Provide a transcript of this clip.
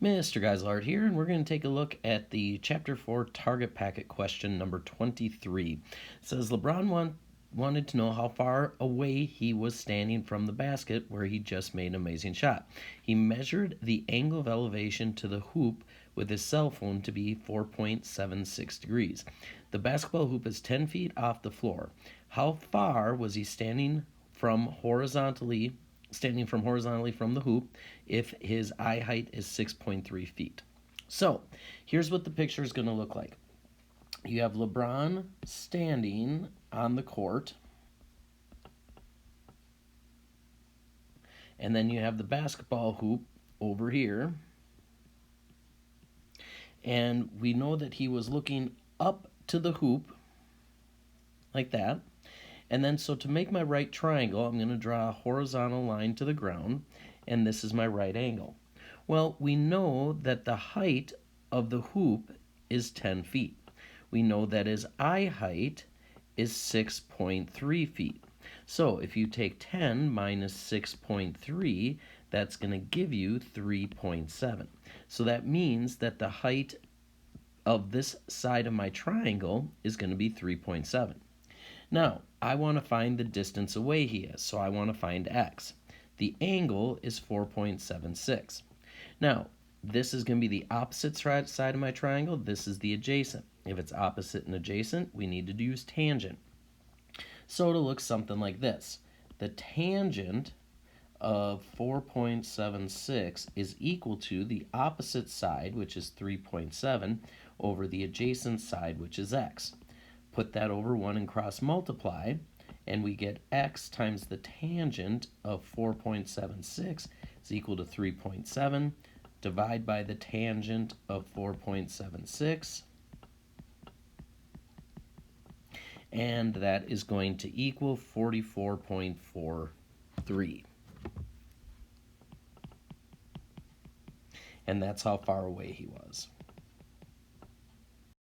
Mr. Geislard here, and we're going to take a look at the Chapter 4 Target Packet question number 23. It says LeBron wanted to know how far away he was standing from the basket where he just made an amazing shot. He measured the angle of elevation to the hoop with his cell phone to be 4.76 degrees. The basketball hoop is 10 feet off the floor. How far was he standing from horizontally from the hoop if his eye height is 6.3 feet. So here's what the picture is going to look like. You have LeBron standing on the court, and then you have the basketball hoop over here, and we know that he was looking up to the hoop like that. And then, so to make my right triangle, I'm going to draw a horizontal line to the ground, and this is my right angle. Well, we know that the height of the hoop is 10 feet. We know that his eye height is 6.3 feet. So if you take 10 minus 6.3, that's going to give you 3.7. So that means that the height of this side of my triangle is going to be 3.7. Now, I want to find the distance away he is, so I want to find x. The angle is 4.76. Now, this is going to be the opposite side of my triangle. This is the adjacent. If it's opposite and adjacent, we need to use tangent. So it'll look something like this. The tangent of 4.76 is equal to the opposite side, which is 3.7, over the adjacent side, which is x. Put that over 1 and cross multiply, and we get x times the tangent of 4.76 is equal to 3.7. Divide by the tangent of 4.76, and that is going to equal 44.43. And that's how far away he was.